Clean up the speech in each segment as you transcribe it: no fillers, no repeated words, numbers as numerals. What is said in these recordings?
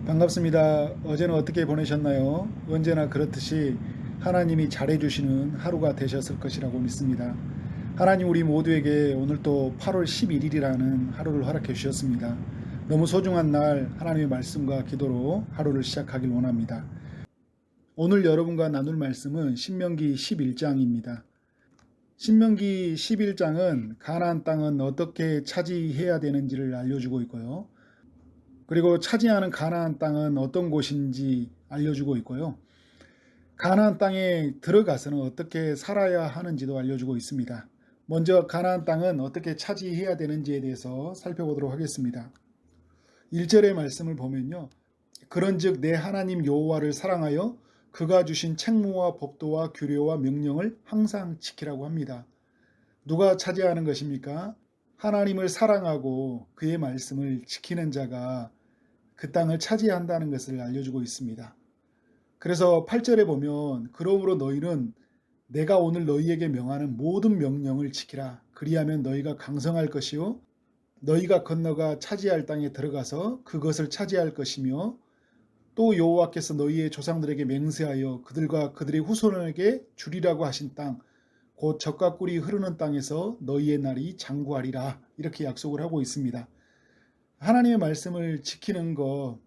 반갑습니다. 어제는 어떻게 보내셨나요? 언제나 그렇듯이 하나님이 잘해주시는 하루가 되셨을 것이라고 믿습니다. 하나님 우리 모두에게 오늘 또 8월 11일이라는 하루를 허락해 주셨습니다. 너무 소중한 날 하나님의 말씀과 기도로 하루를 시작하길 원합니다. 오늘 여러분과 나눌 말씀은 신명기 11장입니다. 신명기 11장은 가나안 땅은 어떻게 차지해야 되는지를 알려주고 있고요. 그리고 차지하는 가나안 땅은 어떤 곳인지 알려주고 있고요. 가나안 땅에 들어가서는 어떻게 살아야 하는지도 알려주고 있습니다. 먼저 가나안 땅은 어떻게 차지해야 되는지에 대해서 살펴보도록 하겠습니다. 1절의 말씀을 보면요. 그런즉 내 하나님 여호와를 사랑하여 그가 주신 책무와 법도와 규례와 명령을 항상 지키라고 합니다. 누가 차지하는 것입니까? 하나님을 사랑하고 그의 말씀을 지키는 자가 그 땅을 차지한다는 것을 알려주고 있습니다. 그래서 8절에 보면 그러므로 너희는 내가 오늘 너희에게 명하는 모든 명령을 지키라. 그리하면 너희가 강성할 것이요 너희가 건너가 차지할 땅에 들어가서 그것을 차지할 것이며 또 여호와께서 너희의 조상들에게 맹세하여 그들과 그들의 후손에게 주리라고 하신 땅 곧 젖과 꿀이 흐르는 땅에서 너희의 날이 장구하리라. 이렇게 약속을 하고 있습니다. 하나님의 말씀을 지키는 것,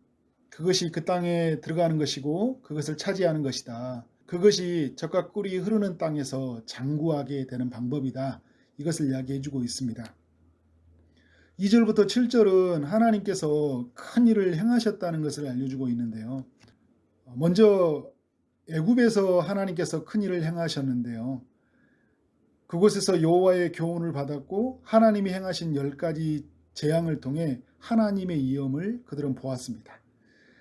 그것이 그 땅에 들어가는 것이고 그것을 차지하는 것이다. 그것이 젖과 꿀이 흐르는 땅에서 장구하게 되는 방법이다. 이것을 이야기해 주고 있습니다. 2절부터 7절은 하나님께서 큰 일을 행하셨다는 것을 알려주고 있는데요. 먼저 애굽에서 하나님께서 큰 일을 행하셨는데요. 그곳에서 여호와의 교훈을 받았고 하나님이 행하신 10가지 재앙을 통해 하나님의 이엄을 그들은 보았습니다.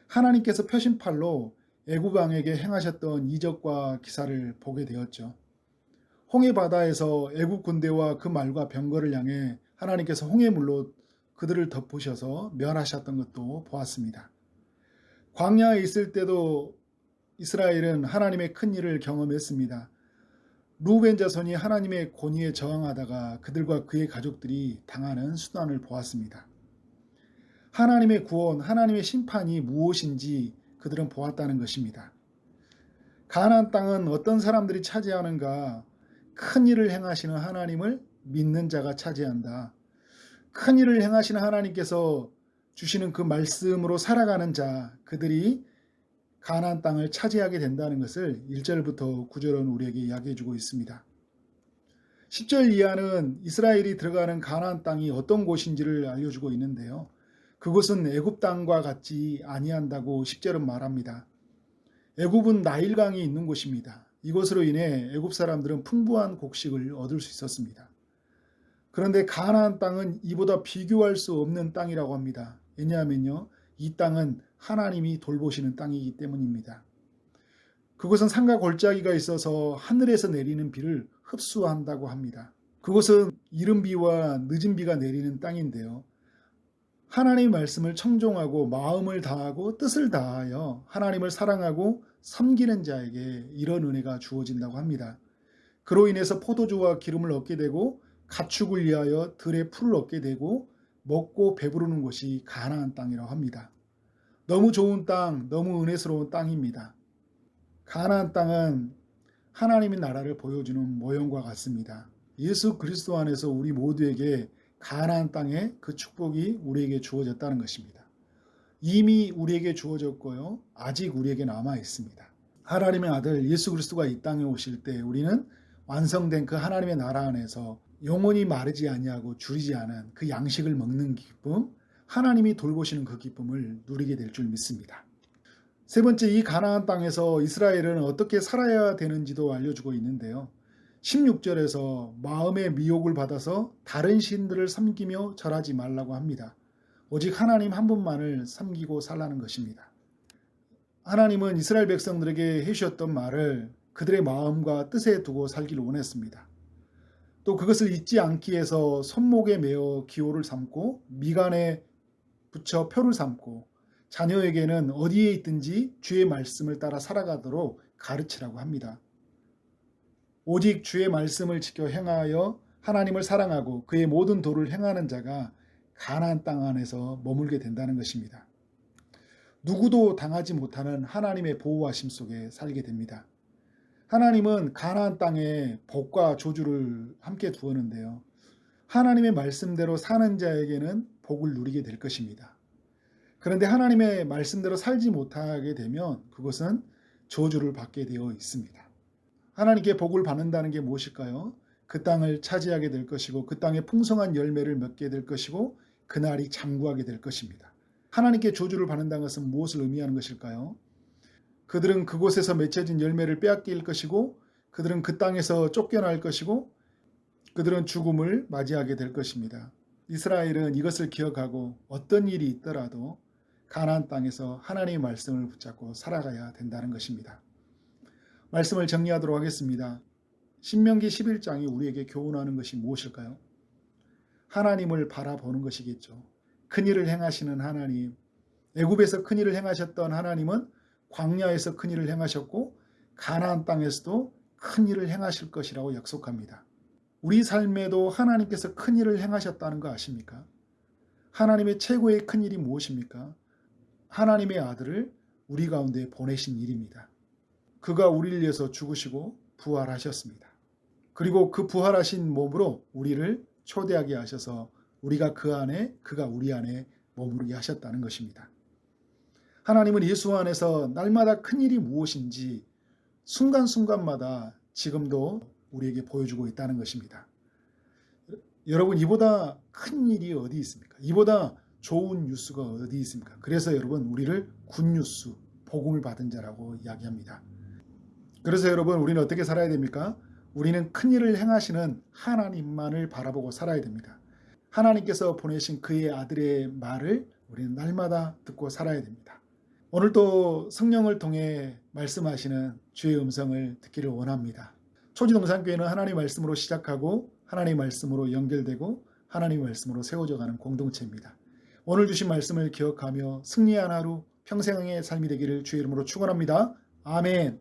하나님께서 표심팔로 애굽 왕에게 행하셨던 이적과 기사를 보게 되었죠. 홍해 바다에서 애굽 군대와 그 말과 병거를 향해 하나님께서 홍해물로 그들을 덮으셔서 멸하셨던 것도 보았습니다. 광야에 있을 때도 이스라엘은 하나님의 큰 일을 경험했습니다. 루벤 자손이 하나님의 권위에 저항하다가 그들과 그의 가족들이 당하는 수단을 보았습니다. 하나님의 구원, 하나님의 심판이 무엇인지 그들은 보았다는 것입니다. 가나안 땅은 어떤 사람들이 차지하는가? 큰 일을 행하시는 하나님을 믿는 자가 차지한다. 큰 일을 행하시는 하나님께서 주시는 그 말씀으로 살아가는 자, 그들이 가나안 땅을 차지하게 된다는 것을 1절부터 9절은 우리에게 이야기해 주고 있습니다. 10절 이하는 이스라엘이 들어가는 가나안 땅이 어떤 곳인지를 알려주고 있는데요. 그곳은 애굽 땅과 같지 아니한다고 10절은 말합니다. 애굽은 나일강이 있는 곳입니다. 이곳으로 인해 애굽 사람들은 풍부한 곡식을 얻을 수 있었습니다. 그런데 가나안 땅은 이보다 비교할 수 없는 땅이라고 합니다. 왜냐하면요, 이 땅은 하나님이 돌보시는 땅이기 때문입니다. 그곳은 산과 골짜기가 있어서 하늘에서 내리는 비를 흡수한다고 합니다. 그곳은 이른 비와 늦은 비가 내리는 땅인데요. 하나님의 말씀을 청종하고 마음을 다하고 뜻을 다하여 하나님을 사랑하고 섬기는 자에게 이런 은혜가 주어진다고 합니다. 그로 인해서 포도주와 기름을 얻게 되고 가축을 위하여 들의 풀을 얻게 되고 먹고 배부르는 곳이 가나안 땅이라고 합니다. 너무 좋은 땅, 너무 은혜스러운 땅입니다. 가나안 땅은 하나님의 나라를 보여주는 모형과 같습니다. 예수 그리스도 안에서 우리 모두에게 가나안 땅의 그 축복이 우리에게 주어졌다는 것입니다. 이미 우리에게 주어졌고요. 아직 우리에게 남아 있습니다. 하나님의 아들 예수 그리스도가 이 땅에 오실 때 우리는 완성된 그 하나님의 나라 안에서 영원히 마르지 아니하고 줄이지 않은 그 양식을 먹는 기쁨, 하나님이 돌보시는 그 기쁨을 누리게 될 줄 믿습니다. 세 번째, 이 가나안 땅에서 이스라엘은 어떻게 살아야 되는지도 알려주고 있는데요. 16절에서 마음의 미혹을 받아서 다른 신들을 섬기며 절하지 말라고 합니다. 오직 하나님 한 분만을 섬기고 살라는 것입니다. 하나님은 이스라엘 백성들에게 해주셨던 말을 그들의 마음과 뜻에 두고 살기를 원했습니다. 또 그것을 잊지 않기 위해서 손목에 매어 기호를 삼고 미간에 붙여 표를 삼고 자녀에게는 어디에 있든지 주의 말씀을 따라 살아가도록 가르치라고 합니다. 오직 주의 말씀을 지켜 행하여 하나님을 사랑하고 그의 모든 도를 행하는 자가 가나안 땅 안에서 머물게 된다는 것입니다. 누구도 당하지 못하는 하나님의 보호하심 속에 살게 됩니다. 하나님은 가나안 땅에 복과 저주를 함께 두었는데요. 하나님의 말씀대로 사는 자에게는 복을 누리게 될 것입니다. 그런데 하나님의 말씀대로 살지 못하게 되면 그것은 저주를 받게 되어 있습니다. 하나님께 복을 받는다는 게 무엇일까요? 그 땅을 차지하게 될 것이고 그 땅에 풍성한 열매를 맺게 될 것이고 그날이 장구하게 될 것입니다. 하나님께 저주를 받는다는 것은 무엇을 의미하는 것일까요? 그들은 그곳에서 맺혀진 열매를 빼앗길 것이고 그들은 그 땅에서 쫓겨날 것이고 그들은 죽음을 맞이하게 될 것입니다. 이스라엘은 이것을 기억하고 어떤 일이 있더라도 가나안 땅에서 하나님의 말씀을 붙잡고 살아가야 된다는 것입니다. 말씀을 정리하도록 하겠습니다. 신명기 11장이 우리에게 교훈하는 것이 무엇일까요? 하나님을 바라보는 것이겠죠. 큰일을 행하시는 하나님, 애굽에서 큰일을 행하셨던 하나님은 광야에서 큰일을 행하셨고 가나안 땅에서도 큰일을 행하실 것이라고 약속합니다. 우리 삶에도 하나님께서 큰일을 행하셨다는 거 아십니까? 하나님의 최고의 큰일이 무엇입니까? 하나님의 아들을 우리 가운데 보내신 일입니다. 그가 우리를 위해서 죽으시고 부활하셨습니다. 그리고 그 부활하신 몸으로 우리를 초대하게 하셔서 우리가 그 안에, 그가 우리 안에 머무르게 하셨다는 것입니다. 하나님은 예수 안에서 날마다 큰일이 무엇인지 순간순간마다 지금도 우리에게 보여주고 있다는 것입니다. 여러분, 이보다 큰 일이 어디 있습니까? 이보다 좋은 뉴스가 어디 있습니까? 그래서 여러분, 우리를 굿뉴스, 복음을 받은 자라고 이야기합니다. 그래서 여러분, 우리는 어떻게 살아야 됩니까? 우리는 큰일을 행하시는 하나님만을 바라보고 살아야 됩니다. 하나님께서 보내신 그의 아들의 말을 우리는 날마다 듣고 살아야 됩니다. 오늘도 성령을 통해 말씀하시는 주의 음성을 듣기를 원합니다. 초지동산교회는 하나님의 말씀으로 시작하고 하나님의 말씀으로 연결되고 하나님의 말씀으로 세워져가는 공동체입니다. 오늘 주신 말씀을 기억하며 승리한 하루, 평생의 삶이 되기를 주의 이름으로 축원합니다. 아멘.